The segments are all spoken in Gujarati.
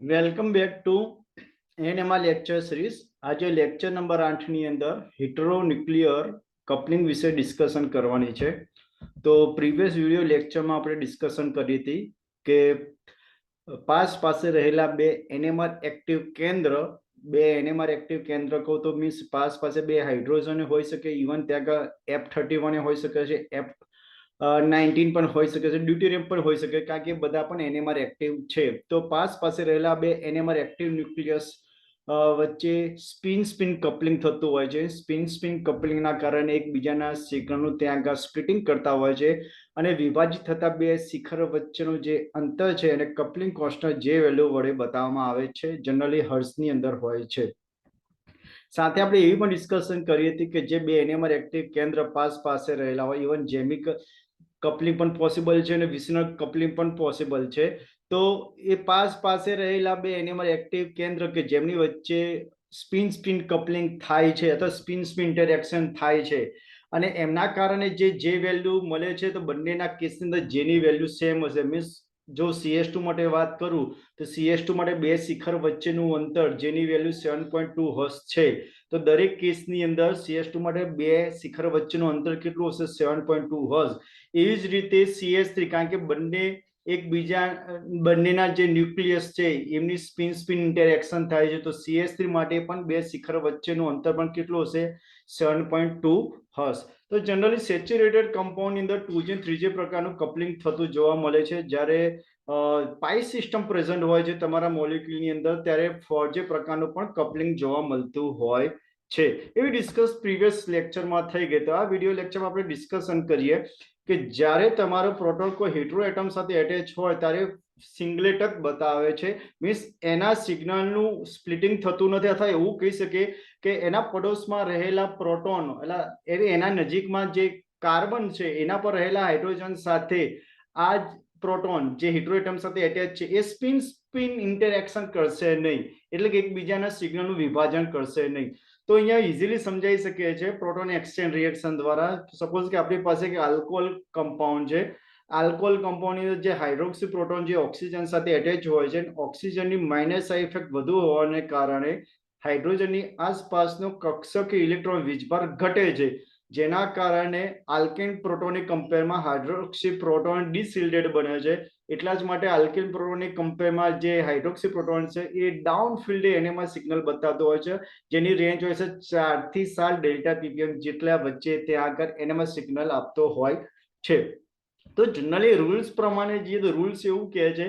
Welcome back to NMR lecture series. આજે લેક્ચર નંબર 8 ની અંદર હિટ્રોન્યુક્લિયર કપલિંગ વિશે ડિસ્કશન કરવાની છે। તો પ્રીવિયસ વિડિયો લેક્ચરમાં આપણે ડિસ્કશન કરી હતી કે પાસ પાસે રહેલા બે એનએમઆર એક્ટિવ કેન્દ્ર કહો તો મીન્સ પાસ પાસે બે હાઇડ્રોજન હોઈ શકે, ઇવન ત્યાં F31 હોઈ શકે છે, F19 પણ હોઈ શકે છે, ડ્યુટેરિયમ પણ હોઈ શકે, કારણ કે બધા પણ એનએમઆર એક્ટિવ છે। તો પાસ પાસે રહેલા બે એનએમઆર એક્ટિવ ન્યુક્લિયસ વચ્ચે સ્પિન કપલિંગ થતું હોય છે। સ્પિન કપલિંગના કારણે એકબીજાના શિખરનું ત્યાં આગળ સ્પ્લિટિંગ કરતા હોય છે અને વિભાજિત થતા બે શિખર વચ્ચેનું જે અંતર છે અને કપલિંગ કોન્સ્ટન્ટ જે વેલ્યુ વડે બતાવવામાં આવે છે, જનરલી હર્ટ્ઝની અંદર હોય છે। સાથે આપણે એવી પણ ડિસ્કશન કરી હતી કે જે બે એનએમઆર એક્ટિવ કેન્દ્ર પાસ પાસે રહેલા હોય, ઇવન જેમિક કપલિંગ પણ પોસિબલ છે અને વિસનલ કપલિંગ પણ પોસિબલ છે। તો એ પાસ પાસે રહેલા બે એનએમઆર એક્ટિવ કેન્દ્ર કે જેમની વચ્ચે સ્પિન કપલિંગ થાય છે અથવા સ્પિન ઇન્ટરેક્શન થાય છે અને એમના કારણે જે વેલ્યુ મળે છે, તો બંનેના કેસની અંદર જેની વેલ્યુ સેમ હશે। મીન્સ જો CS2 માટે વાત કરું તો CS2 માટે બે શિખર વચ્ચેનું અંતર જેની વેલ્યુ 7.2 હર્ટ્ઝ છે, તો દરેક કેસની અંદર CS2 માટે બે શિખર વચ્ચેનું અંતર કેટલું હશે? 7.2 હર્ટ્ઝ। એવી જ રીતે CS3, કારણ કે બંનેના જે ન્યુક્લિયસ છે એમની સ્પિન ઇન્ટરેક્શન થાય છે, તો CS3 માટે પણ બે શિખર વચ્ચેનું અંતર પણ કેટલું હશે? 7.2 હર્ટ્ઝ। તો જનરલી સેચ્યુરેટેડ કમ્પાઉન્ડની અંદર 2J અને 3J પ્રકારનું કપલિંગ થતું જોવા મળે છે। જ્યારે પાઈ સિસ્ટમ પ્રેઝન્ટ હોય છે તમારા મોલિક્યુલની અંદર, ત્યારે 4J પ્રકારનું પણ કપલિંગ જોવા મળતું હોય છે। એવી ડિસ્કસ પ્રીવિયસ લેક્ચરમાં થઈ ગઈ। તો આ વિડિયો લેક્ચરમાં આપણે ડિસ્કશન કરીએ કે જ્યારે તમારો પ્રોટોન કોઈ હેટરો એટમ સાથે એટેચ હોય ત્યારે સિંગલેટ જ બતાવે છે, મીન્સ એના સિગ્નલનું સ્પ્લિટિંગ થતું નથી, અથવા એવું કહી શકીએ કે એના પડોશમાં રહેલા પ્રોટોન એટલે એના નજીકમાં જે કાર્બન છે એના પર રહેલા હાઇડ્રોજન સાથે આ પ્રોટોન જે હેટરો એટમ સાથે એટેચ છે એ સ્પિન ઇન્ટરેક્શન કરશે નહીં, એટલે કે એકબીજાના સિગ્નલનું વિભાજન કરશે નહીં। તો અહીંયા ઇઝીલી સમજાઈ શકે છે પ્રોટોન એક્સચેન્જ રિએક્શન દ્વારા। સપોઝ કે આપણી પાસે એક આલ્કોહોલ કમ્પાઉન્ડ છે, આલ્કોહોલ કમ્પાઉન્ડની અંદર જે હાઇડ્રોક્સી પ્રોટોન જે ઓક્સિજન સાથે એટેચ હોય છે, ઓક્સિજનની માઇનસ આઈ ઇફેક્ટ વધુ હોવાને કારણે હાઇડ્રોજનની આસપાસનો કક્ષક ઇલેક્ટ્રોન વીજભાર ઘટે છે, જેના કારણે આલ્કેન પ્રોટોનની કમ્પેરમાં હાઇડ્રોક્સી પ્રોટોન ડિસિલ્ડેડ બને છે। એટલા જ માટે આલ્કેન પ્રોટોનની કમ્પેરમાં જે હાઇડ્રોક્સી પ્રોટોન છે એ ડાઉન ફિલ્ડ એનએમઆર સિગ્નલ બતાવતો હોય છે, જેની રેન્જ હોય છે 4 થી 7 ડેલ્ટા ppm જેટલા વચ્ચે ત્યાં આગળ એનએમઆર સિગ્નલ આપતો હોય છે। તો જનરલી રૂલ્સ પ્રમાણે જે રૂલ્સ એવું કહે છે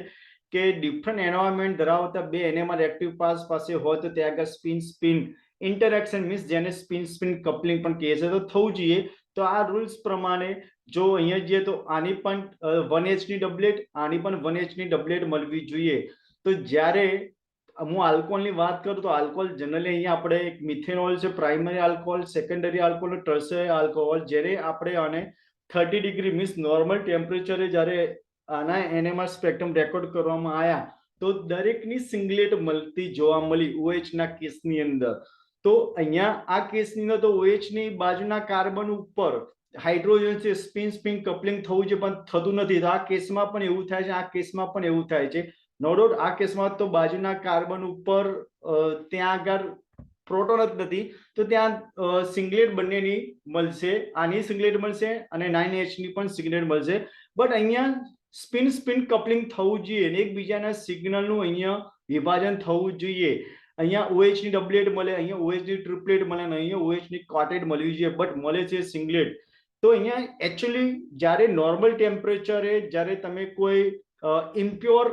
કે ડિફરન્ટ એન્વાયરમેન્ટ ધરાવતા બે એનએમઆર એક્ટિવ પાસ પાસે હોય તો ત્યાં આગળ સ્પિન ઇન્ટરેક્શન મીન્સ જેને સ્પિન કપલિંગ પણ કહે છે, તો થવું જોઈએ। તો આ રૂલ્સ પ્રમાણે જો અહીંયા જઈએ તો આની પણ 1H ની ડબલેટ, આની પણ 1H ની ડબલેટ મળવી જોઈએ। તો જ્યારે હું આલ્કોહોલની વાત કરું તો આલ્કોહોલ જનરલી અહીંયા આપણે એક મિથેનોલ છે, primary alcohol, secondary alcohol, tertiary alcohol, જ્યારે આપણે આને 30 ડિગ્રી મીન્સ નોર્મલ ટેમ્પરેચરે જ્યારે આના એનએમઆર સ્પેક્ટ્રમ રેકોર્ડ કરવામાં આવ્યા તો દરેકની સિંગલેટ મળતી જોવા મળી OH ના કેસની અંદર। તો અહીંયા આ કેસની અંદર તો OH ની બાજુના કાર્બન ઉપર હાઇડ્રોજન છે સ્પિન કપલિંગ થવું છે પણ થતું નથી, તો આ કેસમાં પણ એવું થાય છે, આ કેસમાં પણ એવું થાય છે। નો ડાઉટ આ કેસમાં તો બાજુના કાર્બન ઉપર ત્યાં આગળ પ્રોટોન જ નથી, તો ત્યાં સિંગલેટ બંનેની મળશે, આની સિંગલેટ મળશે અને 9H ની પણ સિંગલેટ મળશે। બટ અહીંયા સ્પિન કપલિંગ થવું જોઈએ અને એકબીજાના સિગ્નલનું અહીંયા વિભાજન થવું જોઈએ। અહીંયા OH ની ડબલેટ મળે, અહીંયા OH ની ટ્રિપલેટ મળે અને અહીંયા OH ની ક્વાર્ટેટ મળવી જોઈએ, બટ મળે છે સિંગલેટ। તો અહીંયા એકચ્યુઅલી જ્યારે નોર્મલ ટેમ્પરેચરે જ્યારે તમે કોઈ ઇમ્પ્યોર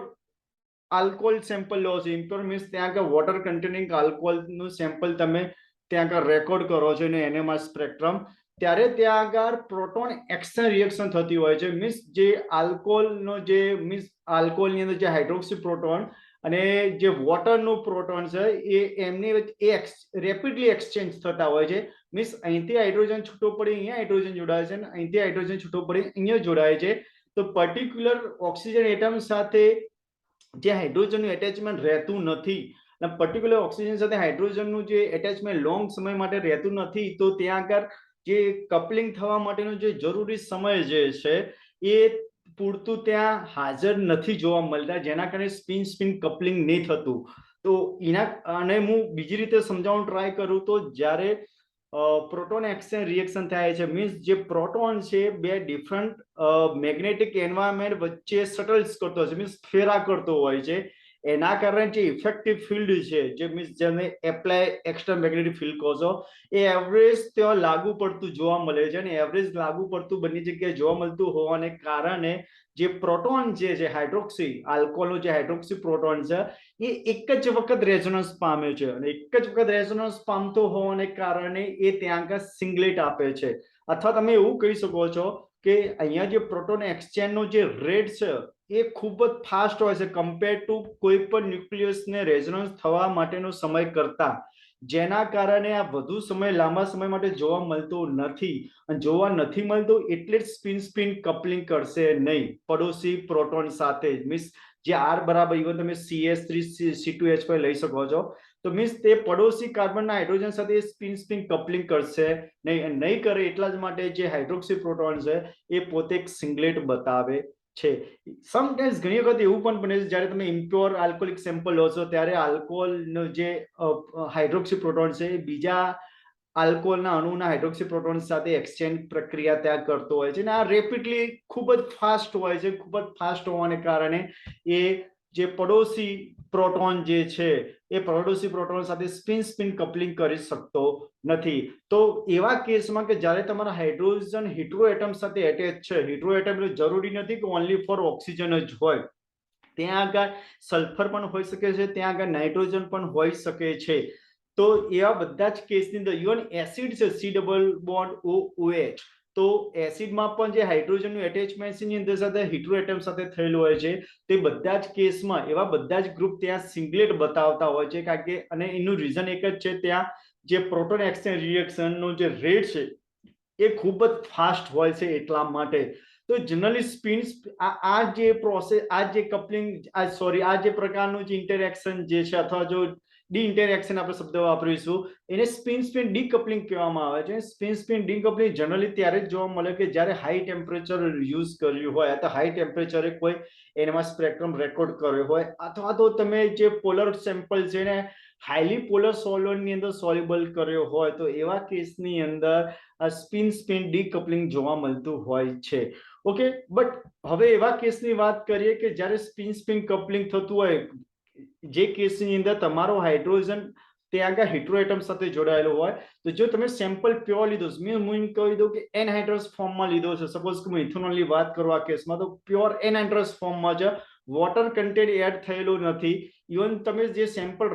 આલ્કોહોલ સેમ્પલ લો છો, ઇમ્પ્યોર મીન્સ ત્યાં આગળ વોટર કન્ટેનિંગ આલ્કોહોલનું સેમ્પલ તમે ત્યાં આગળ રેકોર્ડ કરો છો અને એનએમઆર સ્પેક્ટ્રમ, ત્યારે ત્યાં આગળ પ્રોટોન એક્સચેન્જ રિએક્શન થતી હોય છે, મીન્સ જે આલ્કોહોલનો જે મીન્સ આલ્કોહોલની અંદર જે હાઇડ્રોક્સી પ્રોટોન અને જે વોટરનું પ્રોટોન છે એ એમની વચ્ચે રેપિડલી એક્સચેન્જ થતા હોય છે, મીન્સ અહીંથી હાઇડ્રોજન છૂટો પડી અહીંયા હાઇડ્રોજન જોડાય છે અને અહીંથી હાઇડ્રોજન છૂટો પડી અહીંયા જોડાય છે। તો પર્ટિક્યુલર ઓક્સિજન એટમ સાથે જે હાઇડ્રોજનનું એટેચમેન્ટ રહેતું નથી અને પર્ટિક્યુલર ઓક્સિજન સાથે હાઇડ્રોજનનું જે એટેચમેન્ટ લોંગ સમય માટે રહેતું નથી, તો ત્યાં આગળ જે કપલિંગ થવા માટેનો જે જરૂરી સમય જે છે એ પૂરતું ત્યાં હાજર નથી જોવા મળતા, જેના કારણે સ્પિન સ્પિન કપલિંગ નહીં થતું. તો એના અને હું બીજી રીતે સમજાવવાનું ટ્રાય કરું તો જ્યારે પ્રોટોન એક્સચેન્જ રિએક્શન થાય છે, મીન્સ જે પ્રોટોન છે બે ડિફરન્ટ મેગ્નેટિક એન્વાયરમેન્ટ વચ્ચે શટલ્સ કરતો હોય છે, મીન્સ ફેરા કરતો હોય છે. એના કારણે જે ઇફેક્ટિવ ફિલ્ડ છે, જે મીન્સ જેને એપ્લાય એક્સ્ટ્રા મેગ્નેટિક ફિલ્ડ કહો છો, એ એવરેજ ત્યાં લાગુ પડતું જોવા મળે છે. અને એવરેજ લાગુ પડતું બંને જગ્યાએ જોવા મળતું હોવાને કારણે જે પ્રોટોન છે, જે હાઇડ્રોક્સી આલ્કોહોલનો જે હાઇડ્રોક્સી પ્રોટોન છે, એ એક જ વખત રેઝોનન્સ પામે છે. અને એક જ વખત રેઝોનન્સ પામતો હોવાને કારણે એ ત્યાં આગળ સિંગલેટ આપે છે. અથવા તમે એવું કહી શકો છો કે અહીંયા જે પ્રોટોન એક્સચેન્જનો જે રેટ છે એ ખૂબ જ ફાસ્ટ હોય છે કમ્પેર ટુ કોઈ પણ ન્યુક્લિયસને રેઝોનન્સ થવા માટેનો સમય કરતા, જેના કારણે આ વધુ સમય લાંબા સમય માટે જોવા મળતું નથી. અને જોવા નથી મળતું એટલે જ સ્પિન સ્પિન કપલિંગ કરશે નહીં પડોશી પ્રોટોન સાથે. મીન્સ જે આર બરાબર ઇવન તમે CH3C2H5 લઈ શકો છો, તો મીન્સ તે પડોશી કાર્બનના હાઇડ્રોજન સાથે સ્પિન સ્પિન કપલિંગ કરશે નહીં. નહીં કરે એટલા જ માટે જે હાઇડ્રોક્સી પ્રોટોન છે એ પોતે એક સિંગલેટ બતાવે છે. સમટાઈમ્સ ઘણી વખત એવું પણ બને છે જ્યારે તમે ઇમ્પ્યોર આલ્કોહોલિક સેમ્પલ લો છો ત્યારે આલ્કોહોલનો જે હાઇડ્રોક્સી પ્રોટોન છે એ બીજા આલ્કોહોલના અણુના હાઇડ્રોક્સી પ્રોટોન સાથે એક્સચેન્જ પ્રક્રિયા ત્યાં કરતો હોય છે. અને આ રેપિડલી ખૂબ જ ફાસ્ટ હોય છે. ખૂબ જ ફાસ્ટ હોવાને કારણે એ જે પડોશી પ્રોટોન જે છે એ પડોશી પ્રોટોન સાથે સ્પિન સ્પિન કપલિંગ કરી શકતો નથી. તો એવા કેસમાં કે જ્યારે તમારા હાઇડ્રોજન હીટરો એટમ સાથે એટેચ છે, હીટરો એટમ જરૂરી નથી કે ઓનલી ફોર ઓક્સિજન જ હોય, ત્યાં આગળ સલ્ફર પણ હોઈ શકે છે, ત્યાં આગળ નાઇટ્રોજન પણ હોઈ શકે છે. તો એવા બધા જ કેસની અંદર ઇવન એસિડ છે C++ તો એસિડમાં પણ જે હાઇડ્રોજનનું એટેચમેન્ટ ની અંદર સાથે હીટરો એટમ સાથે થયેલું હોય છે, તે બધા જ કેસમાં એવા બધા જ ગ્રુપ ત્યાં સિંગલેટ બતાવતા હોય છે. કારણ કે અને એનું રીઝન એક જ છે, ત્યાં જે પ્રોટોન એક્સચેન્જ રિએક્શનનો જે રેટ છે એ ખૂબ જ ફાસ્ટ હોય છે એટલા માટે. તો જનરલી સ્પિન આ જે પ્રોસેસ, આ જે કપલિંગ, આ જે પ્રકારનું જે ઇન્ટરેક્શન જે છે, અથવા જો ડી ઇન્ટરેક્શન આપણે શબ્દ વાપરીશું, એને સ્પિન સ્પિન ડીકપલિંગ કહેવામાં આવે છે. સ્પિન સ્પિન ડીકપલિંગ જનરલી ત્યારે જ જોવા મળે કે જ્યારે હાઈ ટેમ્પરેચર યુઝ કર્યું હોય, અથવા હાઈ ટેમ્પરેચરે કોઈ એનામાં સ્પેક્ટ્રમ રેકોર્ડ કર્યો હોય, અથવા તો તમે જે પોલર સેમ્પલ છે ને હાઈલી પોલર સોલ્વન્ટની અંદર સોલ્યુબલ કર્યો હોય, તો એવા કેસની અંદર સ્પિન સ્પિન ડીકપલિંગ જોવા મળતું હોય છે. ઓકે, બટ હવે એવા કેસની વાત કરીએ કે જ્યારે સ્પિન સ્પિન કપલિંગ થતું હોય, જે કેસની અંદર તમારો હાઇડ્રોજન ત્યાં આગળ હીટરો એટમ સાથે જોડાયેલો હોય, તો જો તમે સેમ્પલ પ્યોર લીધો છે, હું કહી દઉં કે એનહાઇડ્રસ ફોર્મમાં લીધો છે, સપોઝ કે હું ઇથેનોલની વાત કરું આ કેસમાં, તો પ્યોર એનહાઇડ્રસ ફોર્મમાં છે, વોટર કન્ટેન્ટ એડ થયેલું નથી. ઇવન તમે જે સેમ્પલ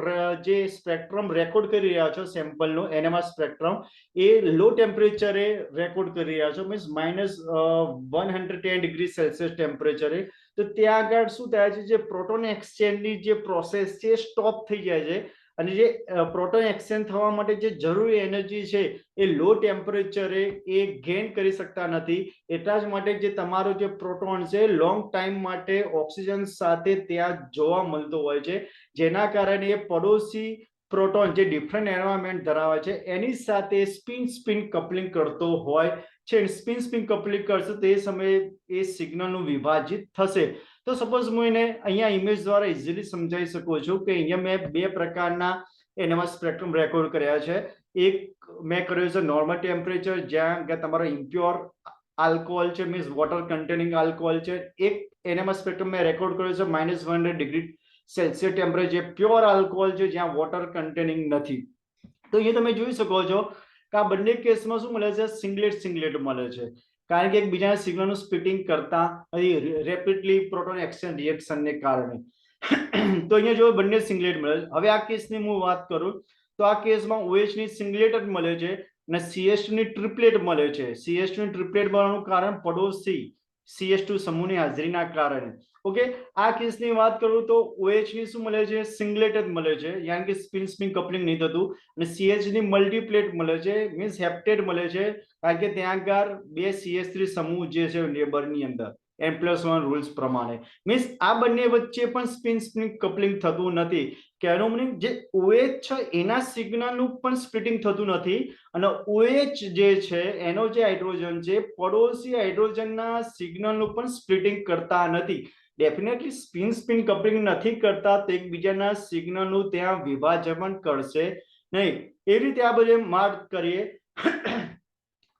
જે સ્પેક્ટ્રમ રેકોર્ડ કરી રહ્યા છો સેમ્પલનો એનામાં સ્પેક્ટ્રમ, એ લો ટેમ્પરેચરે રેકોર્ડ કરી રહ્યા છો, મીન્સ -110°C ટેમ્પરેચરે. તો ત્યાં આગળ શું થાય છે, જે પ્રોટોન એક્સચેન્જની જે પ્રોસેસ છે સ્ટોપ થઈ જાય છે. અને જે પ્રોટોન એક્સચેન્જ થવા માટે જે જરૂરી એનર્જી છે એ લો ટેમ્પરેચરે એ ગેઇન કરી શકતા નથી. એટલા જ માટે જે તમારો જે પ્રોટોન છે લોંગ ટાઈમ માટે ઓક્સિજન સાથે ત્યાં જોવા મળતો હોય છે, જેના કારણે એ પડોશી પ્રોટોન જે ડિફરન્ટ એન્વાયરમેન્ટ ધરાવે છે એની સાથે સ્પિન સ્પિન કપલિંગ કરતો હોય છે. સ્પિન સ્પિન કપલિંગ કરશે તે સમયે એ સિગ્નલનું વિભાજિત થશે. તો સપોઝ હું એને અહીંયા ઇમેજ દ્વારા ઇઝીલી સમજાવી શકું છું કે અહીંયા મેં બે પ્રકારના એનામાં સ્પેક્ટ્રમ રેકોર્ડ કર્યા છે. એક મેં કર્યો છે નોર્મલ ટેમ્પરેચર, જ્યાં તમારો ઇમ્પ્યોર આલ્કોહોલ છે, મીન્સ વોટર કન્ટેનિંગ આલ્કોહોલ છે. એક એનામાં સ્પેક્ટ્રમ મેં રેકોર્ડ કર્યો છે -100°C ટેમ્પરેચર, પ્યોર આલ્કોહોલ છે, જ્યાં વોટર કન્ટેનિંગ નથી. તો અહીંયા તમે જોઈ શકો છો કે આ બંને કેસમાં શું મળે છે, સિંગલેટ સિંગલેટ મળે છે. કારણ કે એકબીજાના સિગ્નલનું સ્પ્લિટિંગ કરતા રેપિડલી પ્રોટોન એક્સચેન્જ રિએક્શનને કારણે. તો અહીંયા જો બંને સિંગલેટ મળે છે. હવે આ કેસની હું વાત કરું તો આ કેસમાં OH ની સિંગલેટ જ મળે છે અને CH2 ની ટ્રિપલેટ મળે છે. CH2 ની ટ્રિપલેટ મળવાનું કારણ પડોશી CH2 સમૂહની હાજરીના કારણે. ઓકે, આ કેસની વાત કરું તો OH ની શું મળે છે, સિંગલેટ જ મળે છે, યાની કે સ્પિન સ્પિન કપલિંગ નહીં થતું. અને CH ની મલ્ટીપ્લેટ મળે છે, મીન્સ હેપ્ટેટ મળે છે, કારણ કે ત્યાં આગળ બે CH3 સમૂહ જે છે નેબરની અંદર. N+1 રૂલ્સ પ્રમાણે. મીન્સ આ બંને વચ્ચે પણ સ્પિન સ્પિન કપલિંગ થતું નથી. કહેવાનો મીનિંગ જે OH છે એના સિગ્નલનું પણ સ્પ્લિટિંગ થતું નથી અને OH જે છે એનો જે હાઇડ્રોજન છે પડોશી હાઇડ્રોજનના સિગ્નલનું પણ સ્પ્લિટિંગ કરતા નથી. ડેફિનેટલી સ્પિન સ્પિન કપલિંગ નથી કરતા તો એકબીજાના સિગ્નલનું ત્યાં વિભાજન કરશે નહીં. એ રીતે આ બધે માર્ક કરીએ.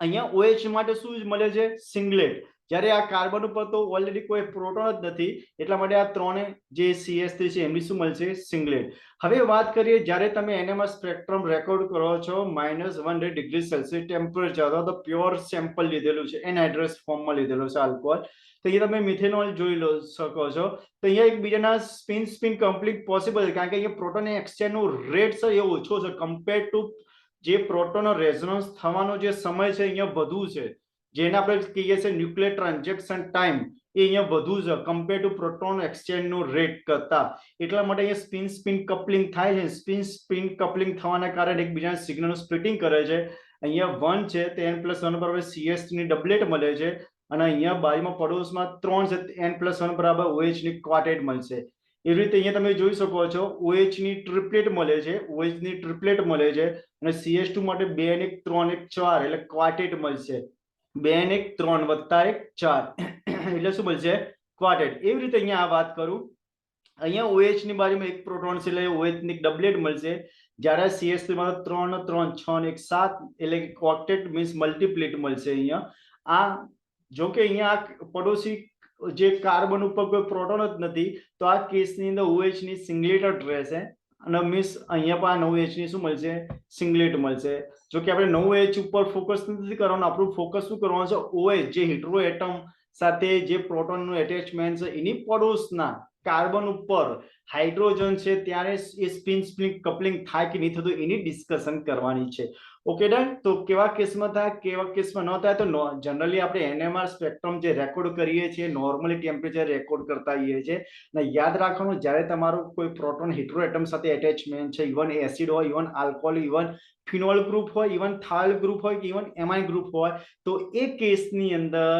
અહીંયા OH માટે શું મળે છે? સિંગલેટ. જ્યારે આ કાર્બન ઉપર તો ઓલરેડી કોઈ પ્રોટોન જ નથી એટલા માટે આ ત્રણે જે CH3 છે એમની શું મળશે? સિંગલેટ. હવે વાત કરીએ જ્યારે તમે NMR સ્પેક્ટ્રમ રેકોર્ડ કરો છો -100 ડિગ્રી સેલ્સિયસ ટેમ્પરેચર તો પ્યોર સેમ્પલ લીધેલું છે એનહાઇડ્રસ ફોર્મમાં લીધેલું છે આલ્કોહોલ. તો અહીંયા તમે મિથેનોલ જોઈ શકો છો. તો અહીંયા એકબીજાના સ્પિન સ્પિન કમ્પ્લીટ પોસિબલ છે કારણ કે અહીંયા પ્રોટોન એક્સચેન્જનો રેટ છે એ ઓછો છે કમ્પેર ટુ જે પ્રોટોનનો રેઝોનન્સ થવાનો જે સમય છે અહીંયા વધુ છે. જેને આપણે કહીએ છીએ ન્યુક્લિયર ટ્રાન્ઝેક્શન ટાઈમ એ અહીંયા વધુ છે કમ્પેર ટુ પ્રોટોન એક્સચેન્જનો રેટ કરતા. એટલા માટે અહીંયા સ્પિન સ્પિન કપલિંગ થાય છે. સ્પિન સ્પિન કપલિંગ થવાના કારણે એકબીજાના સિગ્નલનું સ્પ્લિટિંગ કરે છે. અહીંયા 1 છે તે N+1 બરાબર CH3 ની ડબલેટ મળે છે અને અહીંયા બાજુમાં પડોશમાં 3 છે N+1 બરાબર OH ની ક્વાર્ટેટ મળશે. એવી રીતે અહીંયા તમે જોઈ શકો છો OH ની ટ્રિપલેટ મળે છે. OH ની ટ્રિપલેટ મળે છે અને CH2 માટે 2 અને 1 3 1 4 એટલે ક્વાર્ટેટ મળશે. 2 અને 1 3 વત્તા 1 4 એટલે શું મળશે? ક્વાર્ટેટ. એવી રીતે અહીંયા આ વાત કરું અહીંયા OH ની બાજુમાં એક પ્રોટોન છે એટલે OH ની ડબલેટ મળશે. જ્યારે CH3 માં 3 3 6 અને 1 7 એટલે ક્વાર્ટેટ મીન્સ મલ્ટીપ્લેટ મળશે. અહીંયા આ જો કે અહીંયા પડોશી જે કાર્બન ઉપર કોઈ પ્રોટોન જ નથી તો આ કેસની અંદર OH ની સિંગલેટ જ રહેશે અને મીન્સ અહીંયા પણ 9H ની શું મળશે? સિંગલેટ મળશે. જો કે આપણે 9H ઉપર ફોકસ નથી કરવાનું આપણું ફોકસ શું કરવાનું છે? OH જે હીટરો એટમ સાથે જે પ્રોટોનનું એટેચમેન્ટ છે એની પડોશના કાર્બન ઉપર હાઇડ્રોજન છે ત્યારે એ સ્પિન સ્પિન કપલિંગ થાય કે નહીં થતું એની ડિસ્કશન કરવાની છે. Okay done. તો કેવા કેસમાં થાય કેવા કેસમાં ન થાય? તો જનરલી આપણે NMR સ્પેક્ટ્રમ જે રેકોર્ડ કરીએ છીએ નોર્મલી ટેમ્પરેચર રેકોર્ડ કરતા હોઈએ છીએ અને યાદ રાખવાનું જ્યારે તમારું કોઈ પ્રોટોન હીટરો એટમ સાથે એટેચમેન્ટ છે ઇવન એસિડ હોય even alcohol even phenol group હોય ઇવન થાઇલ ગ્રુપ હોય કે ઇવન એમાઇન ગ્રુપ હોય તો એ કેસની અંદર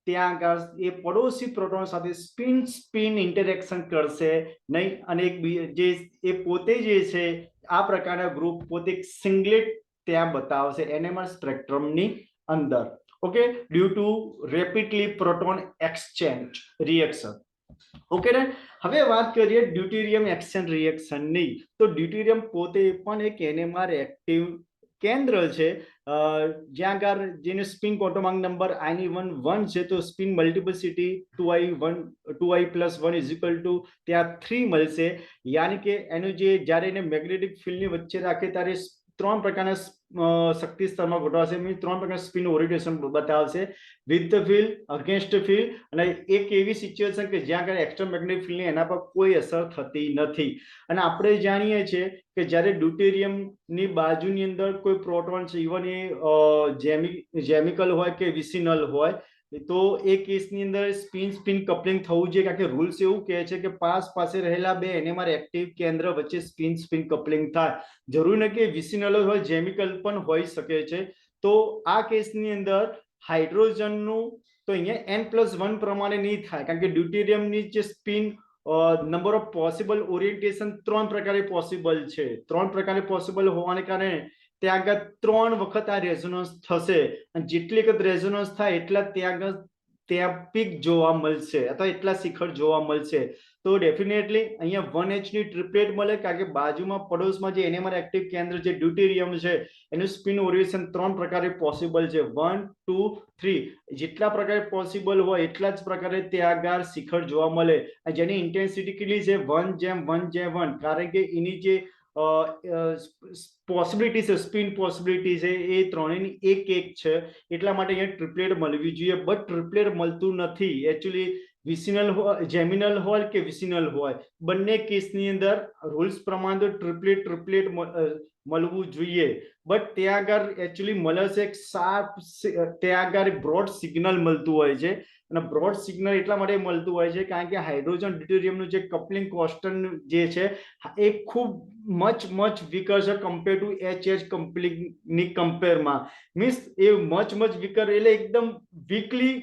ત્યાં આગળ એ પડોશી પ્રોટોન સાથે સ્પિન સ્પિન ઇન્ટરેક્શન કરશે નહીં અને જે એ પોતે જે છે આ પ્રકારના ગ્રુપ પોતે સિંગલેટ ત્યાં બતાવશે NMR સ્પેક્ટ્રમની અંદર. Okay, due to rapidly proton exchange reaction. Okay ને. હવે વાત કરીએ ડ્યુટેરિયમ એક્સચેન્જ રિએક્શનની. તો ડ્યુટેરિયમ પોતે પણ એક NMR એક્ટિવ કેન્દ્ર છે જ્યાં આગળ જેનો સ્પિન ક્વોન્ટમ નંબર I1 છે તો સ્પિન મલ્ટિપ્લિસિટી 2I+1 ત્યાં 3 મળશે. યાની કે એનું જે જ્યારે એને મેગ્નેટિક ફિલ્ડની વચ્ચે રાખે ત્યારે 3 પ્રકારના શક્તિ સ્તરમાં ગોઠવાશે મીન્સ 3 પ્રકારના સ્પિન ઓરિએન્ટેશન બતાવશે with the field against field અને એક એવી સિચ્યુએશન કે જ્યાં આગળ એક્સ્ટ્રા મેગ્નેટિક ફિલ્ડની એના પર કોઈ અસર થતી નથી. અને આપણે જાણીએ છીએ કે જ્યારે ડ્યુટેરિયમની બાજુની અંદર કોઈ પ્રોટોન છે ઇવન એ જેમિકલ હોય કે વિસિનલ હોય તો એ કેસની અંદર સ્પિન સ્પિન કપલિંગ થવું જોઈએ કારણ કે રૂલ્સ એવું કહે છે કે પાસે રહેલા બે NMR એક્ટિવ કેન્દ્ર વચ્ચે સ્પિન સ્પિન કપલિંગ થાય. જરૂરી નથી કે વિસિનલ હોય જેમિકલ પણ હોઈ શકે છે. તો આ કેસની અંદર હાઇડ્રોજનનું તો અહીંયા N+1 પ્રમાણે નહીં થાય કારણ કે ડ્યુટેરિયમની જે spin number of possible orientation 3 પ્રકારે પોસિબલ છે. 3 પ્રકારે પોસિબલ હોવાને કારણે ત્યાં આગળ 3 વખત આ રેઝોનન્સ થશે અને જેટલી વખત રેઝોનન્સ થાય એટલા ત્યાં આગળ ત્યાં પીક જોવા મળશે અથવા એટલા શિખર જોવા મળશે. તો ડેફિનેટલી અહીંયા 1H ની ટ્રિપલેટ મળે કારણ કે બાજુમાં પડોશમાં જે NMR એક્ટિવ કેન્દ્ર જે ડ્યુટેરિયમ છે એનું સ્પિન ઓરિએન્ટેશન 3 પ્રકારે પોસિબલ છે 1 2 3 જેટલા પ્રકારે પોસિબલ હોય એટલા જ પ્રકારે ત્યાં આગળ શિખર જોવા મળે. જેની ઇન્ટેન્સિટી કેટલી છે 1:1:1 કારણ કે એની જે પોસિબિલિટી છે સ્પિન પોસિબિલિટી છે એ ત્રણેયની એક છે એટલા માટે અહીંયા ટ્રિપલેટ મળવી જોઈએ બટ ટ્રિપલેટ મળતું નથી. એકચ્યુઅલી વિસિનલ હોય જેમિનલ હોય કે વિસિનલ હોય બંને કેસની અંદર રૂલ્સ પ્રમાણે તો ટ્રિપલેટ મળવું જોઈએ બટ ત્યાં આગળ એકચ્યુઅલી મળે છે એક શાર્પ ત્યાં આગળ બ્રોડ સિગ્નલ મળતું હોય છે અને બ્રોડ સિગ્નલ એટલા માટે મળતું હોય છે કારણ કે હાઇડ્રોજન ડ્યુટેરિયમનું જે કપલિંગ કોન્સ્ટન્ટ જે છે એ ખૂબ મચ વીકર છે કમ્પેર ટુ HH કપલિંગની કમ્પેરમાં મીન્સ એ મચ વીકર એટલે એકદમ વીકલી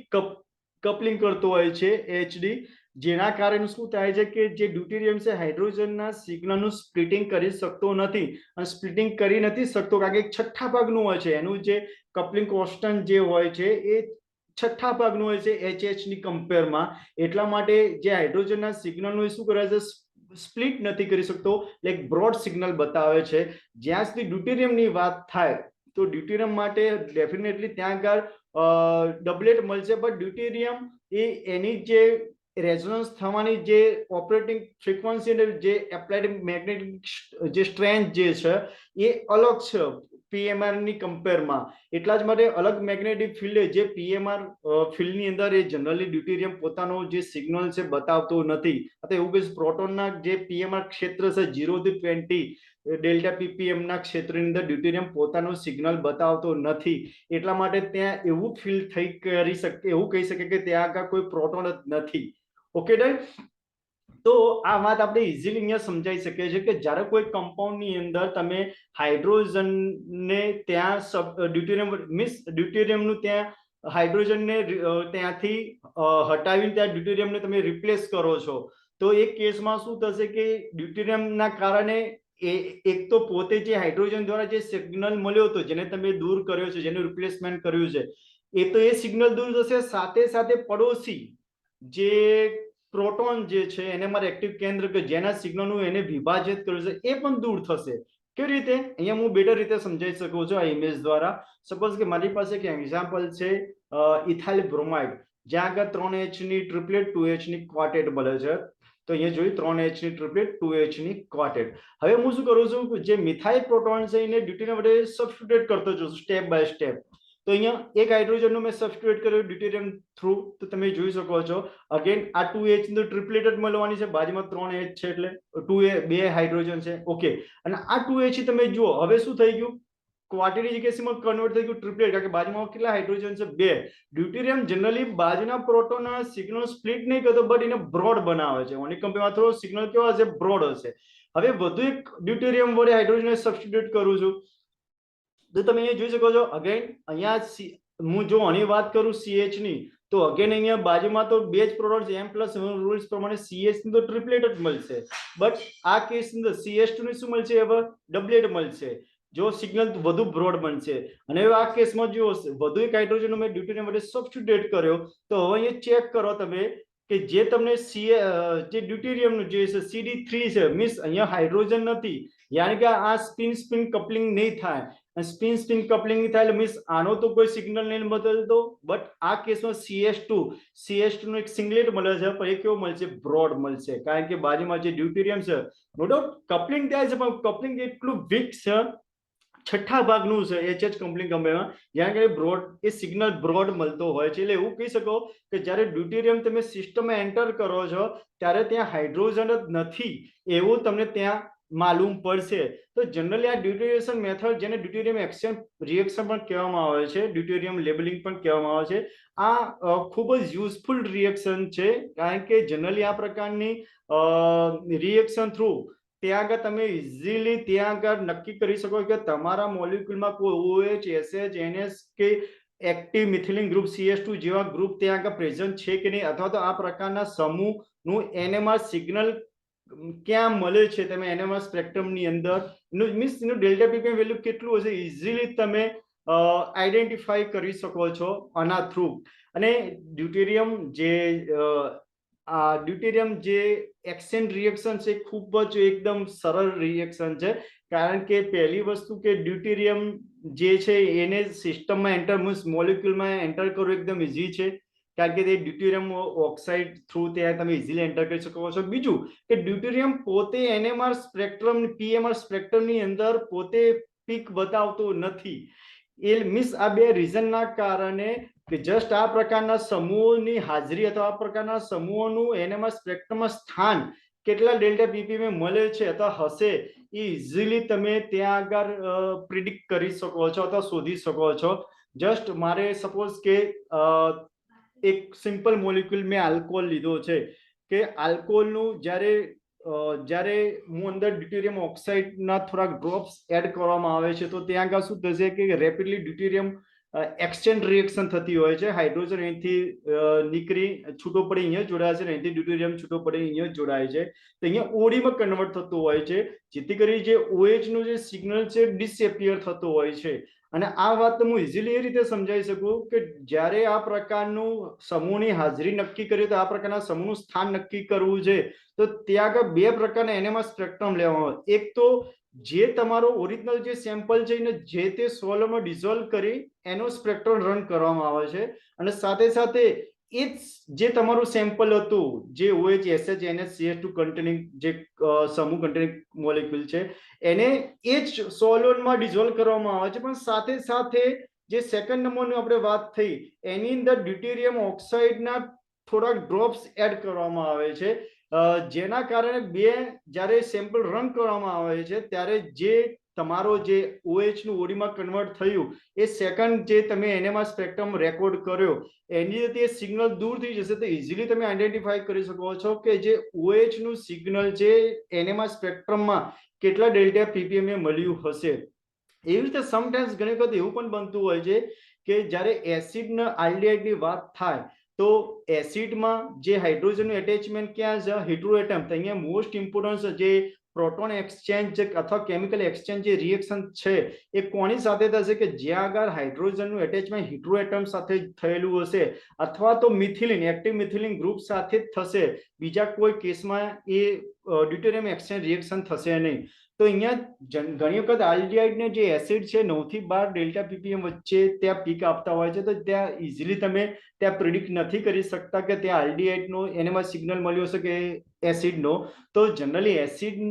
કપલિંગ કરતો હોય છે એચડી, જેના કારણે શું થાય છે કે જે ડ્યુટેરિયમ છે હાઇડ્રોજનના સિગ્નલનું સ્પ્લિટિંગ કરી શકતો નથી, અને સ્પ્લિટિંગ કરી નથી શકતો કારણ કે એક છઠ્ઠા ભાગનું હોય છે, એનું જે કપલિંગ કોન્સ્ટન્ટ જે હોય છે એ છઠ્ઠા ભાગનું હોય છે HH ની કમ્પેરમાં, એટલા માટે જે હાઇડ્રોજનના સિગ્નલનું શું કરે છે, સ્પ્લિટ નથી કરી શકતો, એક બ્રોડ સિગ્નલ બતાવે છે. જ્યાં સુધી ડ્યુટેરિયમની વાત થાય તો ડ્યુટેરિયમ માટે ડેફિનેટલી ત્યાં આગળ ડબલેટ મળશે, પણ ડ્યુટેરિયમ એ એની જે રેઝોનન્સ થવાની જે ઓપરેટિંગ ફ્રીક્વન્સી અને જે એપ્લાઇડ મેગ્નેટિક જે સ્ટ્રેન્થ જે છે એ અલગ છે પીએમઆર ની કમ્પેરમાં. એટલા જ માટે અલગ મેગ્નેટિક ફિલ્ડ જે પીએમઆર ફિલ્ડની અંદર એ જનરલી ડ્યુટેરિયમ પોતાનો જે સિગ્નલ છે બતાવતો નથી. અથવા એવું કહીશ પ્રોટોનના જે પીએમઆર ક્ષેત્ર છે 0 થી 20 ડેલ્ટા પીપીએમ ના ક્ષેત્રની અંદર ડ્યુટેરિયમ પોતાનું સિગ્નલ બતાવતો નથી. એટલા માટે ત્યાં એવું ફીલ થઈ કરી શકે, એવું કહી શકે કે ત્યાં આગળ કોઈ પ્રોટોન જ નથી. Okay done. તો આ વાત આપણે ઇઝીલી અહીંયા સમજાઈ શકીએ છીએ કે જ્યારે કોઈ કમ્પાઉન્ડની અંદર તમે હાઇડ્રોજનને ત્યાં ડ્યુટેરિયમ મીન્સ ડ્યુટેરિયમનું ત્યાં હાઇડ્રોજનને ત્યાંથી હટાવીને ત્યાં ડ્યુટેરિયમને તમે રિપ્લેસ કરો છો, તો એ કેસમાં શું થશે કે ડ્યુટેરિયમના કારણે એક તો પોતે જે હાઇડ્રોજન દ્વારા જે સિગ્નલ મળ્યો હતો જેને તમે દૂર કર્યો છે, જેનું રિપ્લેસમેન્ટ કર્યું છે, એ તો એ સિગ્નલ દૂર થશે, સાથે સાથે પડોશી જે પ્રોટોન જે છે એને મારે એક્ટિવ કેન્દ્ર કે જેના સિગ્નલનું એને વિભાજિત કર્યું છે એ પણ દૂર થશે. કેવી રીતે? અહીંયા હું બેટર રીતે સમજાવી શકું છું આ ઇમેજ દ્વારા. સપોઝ કે મારી પાસે એક એક્ઝામ્પલ છે ઇથાઇલ બ્રોમાઇડ, જ્યાં આગળ 3H ની ટ્રિપલેટ 2H ની ક્વાર્ટેટ મળે છે. તો અહીંયા જોયું 3H ની ટ્રિપલેટ 2H ની ક્વાર્ટેટ. હવે હું શું કરું છું, જે મિથાઇલ પ્રોટોન છે એને ડ્યુટેરિયમ વડે સબસ્ટિટ્યુટ કરતો જઉં સ્ટેપ બાય સ્ટેપ. તો અહીંયા એક હાઇડ્રોજનનું મેં સબસ્ટિટ્યુટ કર્યું ડ્યુટેરિયમ થ્રુ, તો તમે જોઈ શકો છો અગેન આ 2H ની ટ્રિપલેટ જ મળવાની છે, બાજુમાં 3H છે એટલે 2 હાઇડ્રોજન છે. ઓકે, અને આ 2H તમે જુઓ હવે શું થઈ ગયું, ક્વાર્ટેટની જગ્યાએ કન્વર્ટ થઈ ગયું ટ્રિપલેટ, કારણ કે બાજુમાં કેટલા હાઇડ્રોજન છે? 2. ડ્યુટેરિયમ જનરલી બાજુના પ્રોટોનના સિગ્નલ સ્પ્લિટ નહીં કરતો, બટ એને બ્રોડ બનાવે છે. ઓની કમ્પેરમાં થોડો સિગ્નલ કેવો હશે? બ્રોડ હશે. હવે વધુ એક ડ્યુટેરિયમ વડે હાઇડ્રોજનને સબસ્ટિટ્યુટ કરું છું, તો તમે અહીંયા જોઈ શકો છો અગેન અહીંયા હું જો આની વાત કરું CH ની, તો અગેન અહીંયા બાજુમાં તો બે જ પ્રોડક્ટ છે, M પ્લસ રૂલ્સ પ્રમાણે CH ની તો ટ્રિપલેટ જ મળશે, બટ આ કેસ અંદર CH2 ની શું મળશે? હવે ડબલેટ મળશે, જો સિગ્નલ વધુ બ્રોડ બનશે. અને હવે આ કેસમાં જો વધુ એક હાઇડ્રોજન મેં ડ્યુટેરિયમ માટે સબસ્ટિટ્યુટ કર્યો, તો હવે અહીંયા ચેક કરો તમે કે જે તમને જે ડ્યુટેરિયમનું જે છે CD3 છે, મીન્સ અહીંયા હાઇડ્રોજન નથી, યાની કે આ સ્પિન સ્પિન કપલિંગ નહીં થાય. સ્પિન સ્પિન કપલિંગ થાય એટલે મીન્સ આનો તો કોઈ સિગ્નલ નહીં બદલતો, બટ આ કેસમાં CH2 નો એક સિંગલેટ મળે છે, પણ એ કેવો મળશે? બ્રોડ મળશે, કારણ કે બાજુમાં જે ડ્યુટેરિયમ છે નો ડાઉટ કપલિંગ થાય છે, પણ કપલિંગ એટલું વીક છે, છઠ્ઠા ભાગનું છે HH કપલિંગ કંપનીમાં, જ્યાં કે બ્રોડ એ સિગ્નલ બ્રોડ મળતો હોય છે. એટલે એવું કહી શકો કે જ્યારે ડ્યુટેરિયમ તમે સિસ્ટમમાં એન્ટર કરો છો ત્યારે ત્યાં હાઇડ્રોજન જ નથી એવું તમને ત્યાં માલુમ પડશે. તો જનરલી આ ડ્યુટેરિયેશન મેથડ, જેને ડ્યુટેરિયમ એક્સચેન્જ રિએક્શન પણ કહેવામાં આવે છે, ડ્યુટેરિયમ લેબલિંગ પણ કહેવામાં આવે છે, આ ખૂબ જ યુઝફુલ રિએક્શન છે, કારણ કે જનરલી આ પ્રકારની રિએક્શન થ્રુ ત્યાં આગળ તમે ઇઝીલી ત્યાં આગળ નક્કી કરી શકો કે તમારા મોલિક્યુલમાં કોઈ OH, SH, NS કે એક્ટિવ મિથિલિન ગ્રુપ CH2 જેવા ગ્રુપ ત્યાં આગળ પ્રેઝન્ટ છે કે નહીં, અથવા તો આ પ્રકારના સમૂહનું NMR સિગ્નલ ક્યાં મળે છે, તમે NMR સ્પેક્ટ્રમની અંદર મીન્સ એનું ડેલ્ટા પીપીએમ વેલ્યુ કેટલું હશે ઇઝીલી તમે આઈડેન્ટિફાઈ કરી શકો છો આના થ્રુ. અને ડ્યુટેરિયમ જે એક્સચેન્જ રિએક્શન છે ખૂબ જ એકદમ સરળ રિએક્શન છે, કારણ કે પહેલી વસ્તુ કે ડ્યુટેરિયમ જે છે એને સિસ્ટમમાં એન્ટર મીન્સ મોલિક્યુલમાં એન્ટર કરવું એકદમ ઇઝી છે, કારણ કે તે ડ્યુટેરિયમ ઓક્સાઇડ થ્રુ ત્યાં તમે ઇઝીલી એન્ટર કરી શકો છો. બીજું કે ડ્યુટેરિયમ પોતે NMR સ્પેક્ટ્રમ PMR સ્પેક્ટ્રમની અંદર પોતે પીક બતાવતો નથી. એ મીન્સ આ બે રીઝનના કારણે કે જસ્ટ આ પ્રકારના સમૂહોની હાજરી અથવા આ પ્રકારના સમૂહોનું NMR સ્પેક્ટ્રમમાં સ્થાન કેટલા ડેલ્ટા પીપીએમ મળે છે અથવા હશે એ ઇઝીલી તમે ત્યાં આગળ પ્રિડિક્ટ કરી શકો છો અથવા શોધી શકો છો. જસ્ટ મારે સપોઝ કે એક સિમ્પલ મોલિક્યુલ મેં આલ્કોહોલ લીધો છે, કે આલ્કોહોલનું જ્યારે હું અંદર ડ્યુટેરિયમ ઓક્સાઇડના થોડાક ડ્રોપ્સ એડ કરવામાં આવે છે, તો ત્યાં આગળ શું થશે કે રેપિડલી ડ્યુટેરિયમ એક્સચેન્જ રિએક્શન થતી હોય છે. હાઇડ્રોજન અહીંથી નીકળી છૂટો પડી અહીંયા જોડાય છે, અહીંથી ડ્યુટેરિયમ છૂટો પડી અહીંયા જોડાય છે, તો અહીંયા ઓડીમાં કન્વર્ટ થતું હોય છે, જેથી કરી જે OH નું જે સિગ્નલ છે ડિસએપિયર થતો હોય છે. અને આ વાત હું ઇઝીલી એ રીતે સમજાવી શકું કે જ્યારે આ પ્રકારનું સમૂહની હાજરી નક્કી કરીએ તો આ પ્રકારના સમૂહનું સ્થાન નક્કી કરવું છે, તો ત્યાં આગળ બે પ્રકારના NMR સ્પેક્ટ્રમ લેવામાં આવે. એક તો જે તમારો ઓરિજિનલ જે સેમ્પલ છે એને જે તે સોલ્વરમાં ડિઝોલ્વ કરી એનો સ્પેક્ટ્રમ રન કરવામાં આવે છે, અને સાથે સાથે એ જે તમારું સેમ્પલ હતું જે OH SH NH CH2 containing જે સમૂહ કન્ટેનિંગ મોલેક્યુલ છે એને એ જ સોલ્વન્ટમાં ડિઝોલ્વ કરવામાં આવે છે. પણ સાથે સાથે જે સેકન્ડ નંબરની આપણે વાત થઈ એની અંદર ડ્યુટેરિયમ ઓક્સાઇડના થોડાક ડ્રોપ્સ એડ કરવામાં આવે છે, જેના કારણે જ્યારે સેમ્પલ રન કરવામાં આવે છે ત્યારે જે તમારો જે OH નું ઓડીમાં કન્વર્ટ થયું એ સેકન્ડ જે તમે NMR સ્પેક્ટ્રમ રેકોર્ડ કર્યો એની રીતે સિગ્નલ દૂર થઈ જશે, તો ઇઝીલી તમે આઈડેન્ટિફાઈ કરી શકો છો કે જે OH નું સિગ્નલ છે NMR સ્પેક્ટ્રમમાં કેટલા ડેલ્ટા ppm એ મળ્યું હશે. એવી રીતે સમટાઈમ્સ ઘણી વખત એવું પણ બનતું હોય છે કે જ્યારે એસિડના આલ્ડિહાઇડની વાત થાય તો એસિડમાં જે હાઇડ્રોજનનું એટેચમેન્ટ ક્યાં છે, હેટરોએટમ. તો અહીંયા મોસ્ટ ઇમ્પોર્ટન્ટ જે પ્રોટોન એક્સચેન્જ અથવા કેમિકલ એક્સચેન્જ જે રિએક્શન છે એ કોની સાથે થશે કે જ્યાં આગળ હાઇડ્રોજનનું એટેચમેન્ટ હેટરોએટમ સાથે થયેલું હશે અથવા તો મિથિલિન એક્ટિવ મિથિલિન ગ્રુપ સાથે થશે, બીજા કોઈ કેસમાં એ ડ્યુટેરિયમ એક્સચેન્જ રિએક્શન થશે નહીં. તો અહીંયા ઘણી વખત આલ્ડિહાઇડને જે એસિડ છે 9 થી 12 ડેલ્ટા ppm વચ્ચે ત્યાં પીક આપતા હોય છે, તો ત્યાં ઇઝીલી તમે ત્યાં પ્રિડિક્ટ નથી કરી શકતા કે ત્યાં આલ્ડિહાઇડનો NMR સિગ્નલ મળ્યો હશે કે એસિડનો. તો જનરલી એસિડ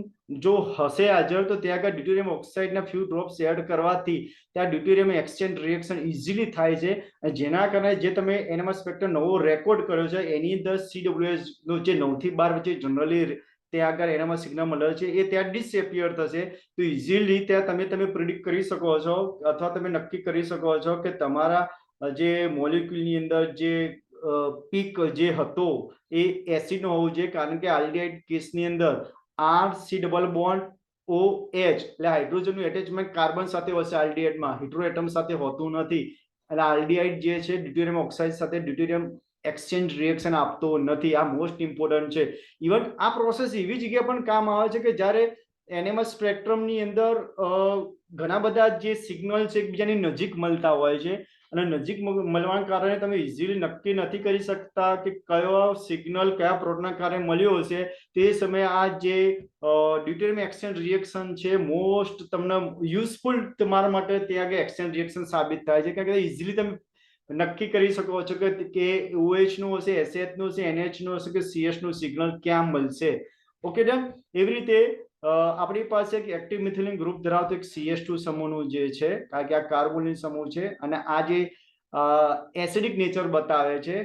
જો હશે હાજર તો ત્યાં આગળ ડ્યુટેરિયમ ઓક્સાઇડના ફ્યુ ડ્રોપ્સ એડ કરવાથી ત્યાં ડ્યુટેરિયમ એક્સચેન્જ રિએક્શન ઇઝીલી થાય છે, જેના કારણે જે તમે NMR સ્પેક્ટ્રમ નવો રેકોર્ડ કર્યો છે એની અંદર CWS નો જે 9 થી 12 વચ્ચે જનરલી ત્યાં આગળ NMR સિગ્નલ મળે છે એ ત્યાં ડિસએપિયર થશે. તો ઇઝીલી ત્યાં તમે પ્રિડિક્ટ કરી શકો છો અથવા તમે નક્કી કરી શકો છો કે તમારા જે મોલેક્યુલની અંદર જે પીક જે હતો એ એસિડ નો હોવું જોઈએ, કારણ કે આલ્ડિહાઇડ કેસની અંદર RC ડબલ બોન્ડ OH એટલે હાઇડ્રોજનનું એટેચમેન્ટ કાર્બન સાથે હશે આલ્ડિહાઇડમાં, હેટરોએટમ સાથે હોતું નથી. એટલે આલ્ડિહાઇડ જે છે ડ્યુટેરિયમ ઓક્સાઇડ સાથે ડ્યુટેરિયમ એક્સચેન્જ રિએક્શન આપતો નથી. આ મોસ્ટ ઇમ્પોર્ટન્ટ છે. ઇવન આ પ્રોસેસ એવી જગ્યાએ પણ કામ આવે છે કે જ્યારે NMR સ્પેક્ટ્રમની અંદર ઘણા બધા જે સિગ્નલ છે એકબીજાની નજીક મળતા હોય છે, અને નજીક મળવાના કારણે તમે ઇઝીલી નક્કી નથી કરી શકતા કે કયો સિગ્નલ કયા પ્રોટોનના કારણે મળ્યો હશે. તે સમયે આ જે ડ્યુટેરિયમ એક્સચેન્જ રિએક્શન છે મોસ્ટ તમને યુઝફુલ તમારા માટે ત્યાં આગળ એક્સચેન્જ રિએક્શન સાબિત થાય છે, કારણ કે ઇઝીલી તમે નક્કી કરી શકો છો કે OH નું હશે, SH નું હશે, NH નું હશે કે CH નું સિગ્નલ ક્યાં મળશે. Okay done. એવી રીતે આપણી પાસે એક એક્ટિવ મિથિલિન ગ્રુપ ધરાવતો એક CH2 સમૂહનું જે છે, કારણ કે આ કાર્બોનિલ સમૂહ છે અને આ જે એસિડિક નેચર બતાવે છે,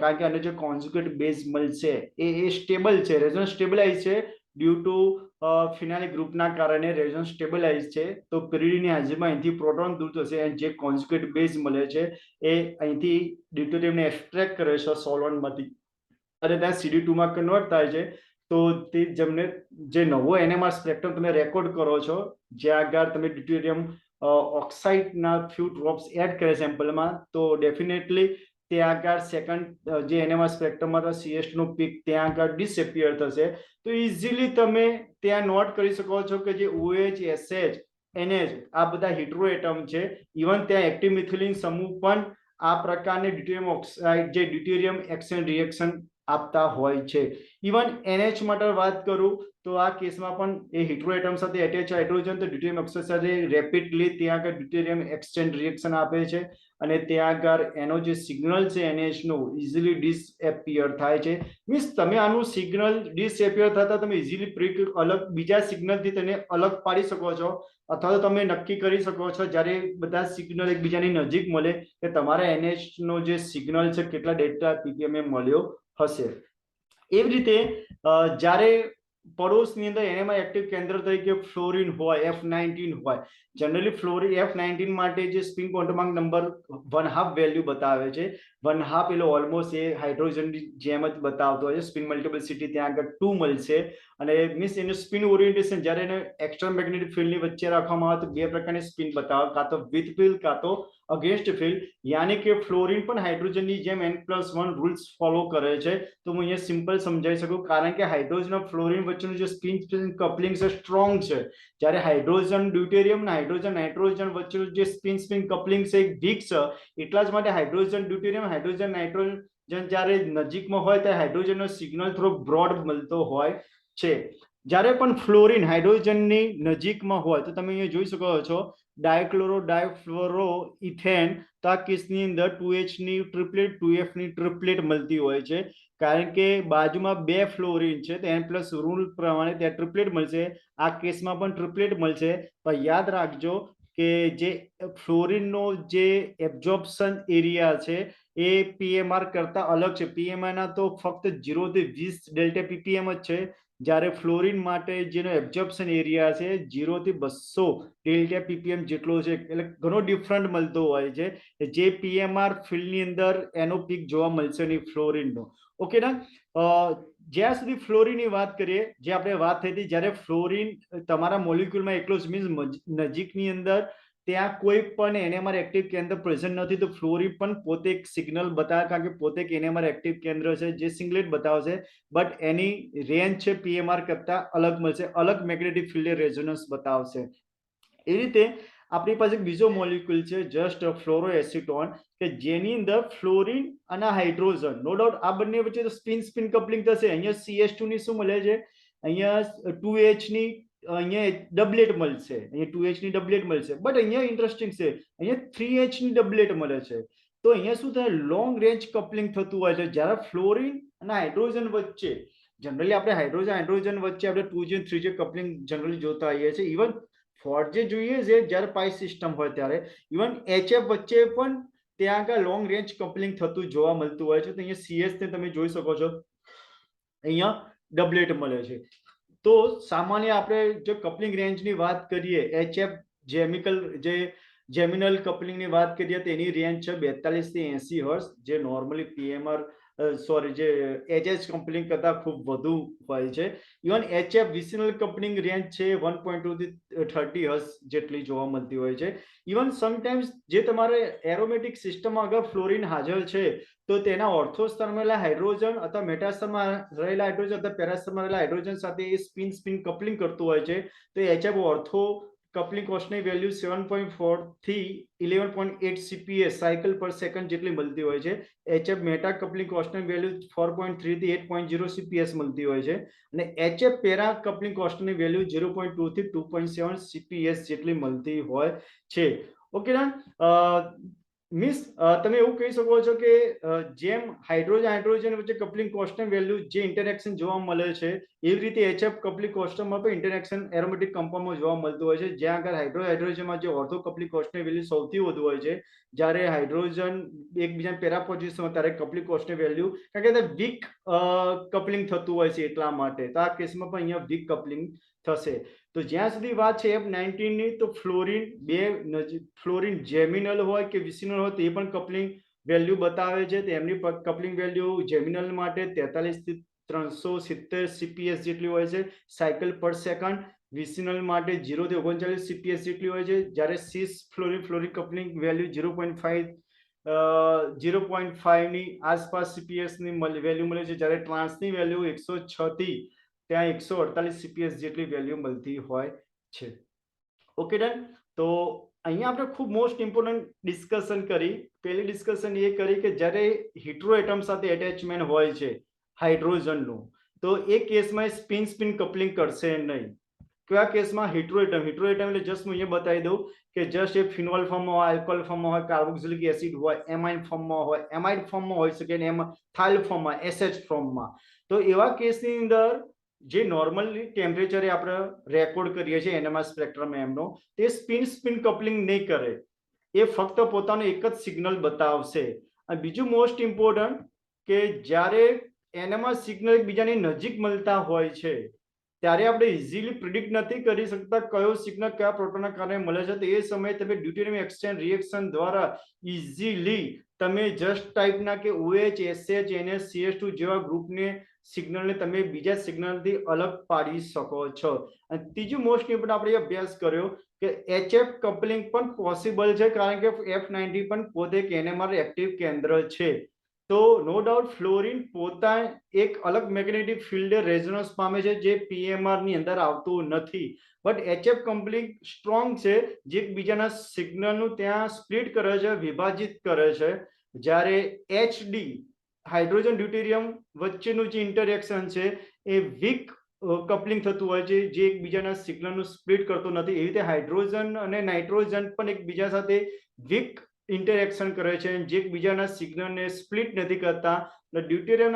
કારણ કે આનો જે કોન્જુગેટ બેઝ મળશે એ સ્ટેબલ છે, રેઝોનન્સ સ્ટેબલાઇઝ છે ડ્યુ ટુ ફિનાઇલ ગ્રુપના કારણે રેઝોનન્સ સ્ટેબલાઇઝ છે. તો પિરિયડની હાજરીમાં અહીંથી પ્રોટોન દૂર થશે અને જે કોન્જુગેટ બેઝ મળે છે એ અહીંથી ડ્યુટેરિયમને એક્સટ્રેક્ટ કરે છે સોલ્વન્ટમાંથી અને ત્યાં CD2 માં કન્વર્ટ થાય છે. તો તે જેમને જે નવો NMR સ્પેક્ટ્રમ તમે રેકોર્ડ કરો છો જ્યાં આગળ તમે ડ્યુટેરિયમ ઓક્સાઇડના ફ્યુ ડ્રોપ્સ એડ કરે સેમ્પલમાં, તો ડેફિનેટલી ત્યાં આગળ સેકન્ડ જે NMR સ્પેક્ટ્રમમાં તો CH નું પીક ત્યાં આગળ ડિસએપિયર થશે. તો ઇઝીલી તમે ત્યાં નોટ કરી શકો છો કે જે OH SH NH આ બધા હેટરોએટમ છે. ઇવન ત્યાં એક્ટિવ મિથિલિન સમૂહ પણ આ પ્રકારની ડ્યુટેરિયમ ઓક્સાઇડ જે ડ્યુટેરિયમ એક્સચેન્જ રિએક્શન આપતા હોય છે. ઇવન NH માટે વાત કરું તો આ કેસમાં પણ એ હેટરોએટમ સાથે એટેચ હાઇડ્રોજન તો ડ્યુટેરિયમ ઓક્સાઇડ સાથે રેપિડલી ત્યાં આગળ ડ્યુટેરિયમ એક્સચેન્જ રિએક્શન આપે છે અને ત્યાં આગળ એનો જે સિગ્નલ છે NH નો ઇઝીલી ડિસએપિયર થાય છે. મીન્સ તમે આનું સિગ્નલ ડિસએપિયર થતા તમે ઇઝીલી અલગ બીજા સિગ્નલથી તેને અલગ પાડી શકો છો, અથવા તો તમે નક્કી કરી શકો છો જ્યારે બધા સિગ્નલ એકબીજાની નજીક મળે કે તમારા NH નો જે સિગ્નલ છે કેટલા ડેલ્ટા ppm એ મળ્યો હશે. એવી રીતે જ્યારે પડોશની અંદર NMR એક્ટિવ કેન્દ્ર તરીકે ફ્લોરિન હોય, F19 હોય, જનરલી ફ્લોરિન F19 માટે જે સ્પિન ક્વોન્ટમ નંબર 1/2 વેલ્યુ બતાવે છે. 1/2 એટલે ઓલમોસ્ટ એ હાઇડ્રોજનની જેમ જ બતાવતો હોય છે. સ્પિન મલ્ટિપલિસિટી ત્યાં આગળ 2 મળશે અને મીન્સ એનું સ્પિન ઓરિએન્ટેશન જ્યારે એને એક્સ્ટ્રા મેગ્નેટિક ફિલ્ડની વચ્ચે રાખવામાં આવે તો બે પ્રકારની સ્પિન બતાવે, કાં તો વિથ ફિલ્ડ કાં તો અગેન્સ્ટ ફિલ્ડ. યાની કે ફ્લોરિન પણ હાઇડ્રોજનની જેમ N+1 રૂલ્સ ફોલો કરે છે. તો હું અહીંયા સિમ્પલ સમજાવી શકું, કારણ કે હાઇડ્રોજન અને ફ્લોરિન વચ્ચેનું જે સ્પિન કપલિંગ છે સ્ટ્રોંગ છે, જ્યારે હાઇડ્રોજન ડ્યુટેરિયમ અને હાઇડ્રોજન નાઇટ્રોજન વચ્ચેનું જે સ્પિન કપલિંગ છે એક વીક છે. એટલા જ માટે હાઇડ્રોજન ડ્યુટેરિયમ હાઇડ્રોજન નાઇટ્રોજન જ્યારે નજીકમાં હોય ત્યારે હાઇડ્રોજનનો સિગ્નલ થોડો બ્રોડ મળતો હોય છે. જ્યારે પણ ફ્લોરિન હાઇડ્રોજનની નજીકમાં હોય તો તમે અહીંયા જોઈ શકો છો ડાયક્લોરો ડાયફ્લોરો ઇથેન. તો આ કેસની અંદર 2H ની ટ્રિપલેટ 2F ની ટ્રિપલેટ મળતી હોય છે, કારણ કે બાજુમાં બે ફ્લોરિન છે તો N+ રૂલ પ્રમાણે ત્યાં ટ્રિપલેટ મળશે. આ કેસમાં પણ ટ્રિપલેટ મળશે. પણ યાદ રાખજો કે જે ફ્લોરિનનો જે એબ્ઝોર્પ્શન એરિયા છે એ PMR કરતા અલગ છે. PMR ના તો ફક્ત 0 થી 20 ડેલ્ટા ppm જ છે, જ્યારે ફ્લોરિન માટે જેનો એબ્ઝોર્પ્શન એરિયા છે 0 થી 200 ડેલ્ટા ppm જેટલો છે. એટલે ઘણો ડિફરન્ટ મળતો હોય છે. જે PMR ફિલ્ડની અંદર એનો પીક જોવા મળશે નહીં ફ્લોરિનનો. ઓકે ના. જ્યાં સુધી ફ્લોરિનની વાત કરીએ, જે આપણે વાત થઈ હતી, જ્યારે ફ્લોરિન તમારા મોલિક્યુલમાં એકલો જ મીન્સ નજીકની અંદર ત્યાં કોઈ પણ NMR એક્ટિવ કેન્દ્ર પ્રેઝન્ટ નથી, તો ફ્લોરિન પણ પોતે એક સિગ્નલ બતાવે, કારણ કે પોતે એક NMR એક્ટિવ કેન્દ્ર છે જે સિંગલેટ બતાવશે, બટ એની રેન્જ છે PMR કરતા અલગ મળશે, અલગ મેગ્નેટિક ફિલ્ડ રેઝોનન્સ બતાવશે. એ રીતે આપણી પાસે બીજો મોલિક્યુલ છે જસ્ટ ફ્લોરોએસિટોન, કે જેની અંદર ફ્લોરિન અને હાઇડ્રોજન, નો ડાઉટ આ બંને વચ્ચે તો સ્પિન કપલિંગ થશે. અહીંયા CH2 ની શું મળે છે, અહીંયા 2H ની અહીંયા ડબલેટ મળશે, અહીંયા 2H ની ડબલેટ મળશે. બટ અહીંયા ઇન્ટરેસ્ટિંગ છે, અહીંયા 3H ની ડબલેટ મળે છે. તો અહીંયા શું થાય, લોંગ રેન્જ કપલિંગ થતું હોય છે. જ્યારે ફ્લોરિન અને હાઇડ્રોજન વચ્ચે જનરલી આપણે હાઇડ્રોજન વચ્ચે આપણે 2G 3G કપલિંગ જનરલી જોતા આવીએ છીએ. ઇવન 4G જોઈએ છે જ્યારે પાઈ સિસ્ટમ હોય ત્યારે. ઇવન HF વચ્ચે પણ ત્યાં આગળ લોંગ રેન્જ કપલિંગ થતું જોવા મળતું હોય છે. તો અહીંયા CS ને તમે જોઈ શકો છો, અહીંયા ડબલેટ મળે છે. તો સામાન્ય આપણે જો કપલિંગ રેન્જની વાત કરીએ, HF જેમિનલ કપલિંગની વાત કરીએ તો એની રેન્જ છે 42 થી 80 હર્ટ્ઝ, જે નોર્મલી PMR જે HH કપલિંગ કરતા ખૂબ વધુ હોય છે. Even HF vicinal coupling range છે 1.2 થી 30 હર્ટ્ઝ જેટલી જોવા મળતી હોય છે. ઇવન સમટાઈમ્સ જે તમારે એરોમેટિક સિસ્ટમમાં અગર ફ્લોરિન હાજર છે તો તેના ઓર્થોસ્તરમાં રહેલા હાઇડ્રોજન અથવા મેટાસ્તરમાં રહેલા હાઇડ્રોજન અથવા પેરાસ્તરમાં રહેલા હાઇડ્રોજન સાથે એ સ્પિન કપલિંગ કરતું હોય છે. તો HF ઓર્થો કપલિંગ કોસ્ટની વેલ્યુ 7.4 થી 11.8 CPS સાયકલ પર સેકન્ડ જેટલી મળતી હોય છે. HF મેટા કપલિંગ કોસ્ટની વેલ્યુ 4.3 થી 8.0 CPS મળતી હોય છે, અને HF પેરા કપલિંગ કોસ્ટની વેલ્યુ 0.2 થી 2.7 CPS જેટલી મળતી હોય છે. ઓકે ના. મીન્સ તમે એવું કહી શકો છો કે જેમ હાઇડ્રોજન વચ્ચે કપલિંગ કોસ્ટની વેલ્યુ જે ઇન્ટરેક્શન જોવા મળે છે, એવી રીતે HF કપલિંગ કોસ્ટમાં પણ ઇન્ટરેક્શન એરોમેટિક કમ્પાઉન્ડમાં જોવા મળતું હોય છે, જ્યાં આગળ હાઇડ્રોજનમાં જે ઓર્થો કપલિંગ કોસ્ટની વેલ્યુ સૌથી વધુ હોય છે, જ્યારે હાઇડ્રોજન એકબીજાના પેરા પોઝિશનમાં ત્યારે કપલિંગ કોસ્ટની વેલ્યુ, કારણ કે વીક કપલિંગ થતું હોય છે એટલા માટે. તો આ કેસમાં પણ અહીંયા વીક કપલિંગ થશે. તો જ્યાં સુધી વાત છે F19 ની, તો ફ્લોરિન જેમિનલ હોય કે વિસિનલ હોય તો એ પણ કપલિંગ વેલ્યુ બતાવે છે. તો એમની કપલિંગ વેલ્યુ જેમિનલ માટે 43 થી 370 CPS જેટલી હોય છે સાયકલ પર સેકન્ડ. વિસિનલ માટે 0 થી 39 CPS જેટલી હોય છે, જ્યારે સિસ ફ્લોરિન કપલિંગ વેલ્યુ 0.5 ની આસપાસ CPS ની વેલ્યુ મળે છે, જ્યારે ટ્રાન્સની વેલ્યુ 106 થી ત્યાં 148 CPS જેટલી વેલ્યુ મળતી હોય છે. Okay done. તો અહીંયા આપણે ખૂબ મોસ્ટ ઇમ્પોર્ટન્ટ ડિસ્કશન કરી. પહેલી ડિસ્કશન એ કરી કે જ્યારે હિટ્રોએટમ સાથે એટેચમેન્ટ હોય છે હાઇડ્રોજનનું, તો એ કેસમાં સ્પિન કપલિંગ કરશે નહીં. કયા કેસમાં? હિટ્રોએટમ એટલે જસ્ટ હું અહીંયા બતાવી દઉં કે જસ્ટ એ ફિનોલ ફોર્મમાં હોય, આલ્કોહોલ ફોર્મમાં હોય, કાર્બોક્સિલિક એસિડ હોય, એમાઇડ ફોર્મમાં હોય, એમાઇડ ફોર્મમાં હોઈ શકે, અને થાઇલ ફોર્મમાં, SH ફોર્મમાં. તો એવા કેસની અંદર જે નોર્મલી ટેમ્પરેચરે આપણે રેકોર્ડ કરીએ છીએ NMR સ્પેક્ટ્રમ એમનો, તે સ્પિન કપલિંગ નહીં કરે, એ ફક્ત પોતાનું એક જ સિગ્નલ બતાવશે. અને બીજું મોસ્ટ ઇમ્પોર્ટન્ટ કે જ્યારે NMR સિગ્નલ એકબીજાની નજીક મળતા હોય છે ત્યારે આપણે ઇઝીલી પ્રિડિક્ટ નથી કરી શકતા કયો સિગ્નલ કયા પ્રોટોનના કારણે મળે છે. તો એ સમયે તમે ડ્યુટેરિયમ એક્સચેન્જ રિએક્શન દ્વારા ઇઝીલી તમે જસ્ટ ટાઈપના કે OH, SH, NH, CH2 જેવા ગ્રુપને સિગ્નલને તમે બીજા સિગ્નલથી અલગ પાડી શકો છો. અને ત્રીજું મોસ્ટ ઇમ્પોર્ટન્ટ આપણે અભ્યાસ કર્યો કે HF કપલિંગ પણ પોસિબલ છે, કારણ કે F90 પણ પોતે એક NMR એક્ટિવ કેન્દ્ર છે. તો નો ડાઉટ ફ્લોરિન પોતા એક અલગ મેગ્નેટિક ફિલ્ડ રેઝોનન્સ પામે છે, જે PMR ની અંદર આવતું નથી. બટ HF કમ્પ્લીટ સ્ટ્રોંગ છે, જે એકબીજાના સિગ્નલનું ત્યાં સ્પ્લિટ કરે છે, વિભાજિત કરે છે. જ્યારે HD હાઇડ્રોજન ડ્યુટેરિયમ વચ્ચેનું જે ઇન્ટરેક્શન છે એ વીક કપલિંગ થતું હોય છે, જે એકબીજાના સિગ્નલનું સ્પ્લિટ કરતું નથી. એવી રીતે હાઇડ્રોજન અને નાઇટ્રોજન પણ એકબીજા સાથે વીક ઇન્ટરેક્શન કરે છે, જે એકબીજાના સિગ્નલને સ્પ્લિટ નથી કરતા. ડ્યુટેરિયમ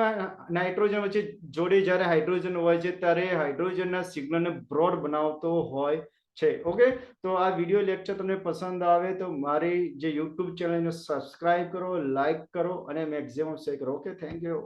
નાઇટ્રોજન વચ્ચે જોડે જ્યારે હાઇડ્રોજન હોય છે, ત્યારે હાઇડ્રોજનના સિગ્નલને બ્રોડ બનાવતો હોય છે. ઓકે, તો આ વિડીયો લેક્ચર તમને પસંદ આવે તો મારી જે યુટ્યુબ ચેનલને સબસ્ક્રાઇબ કરો, લાઈક કરો અને મેક્સિમમ શેર કરો. Okay, thank you.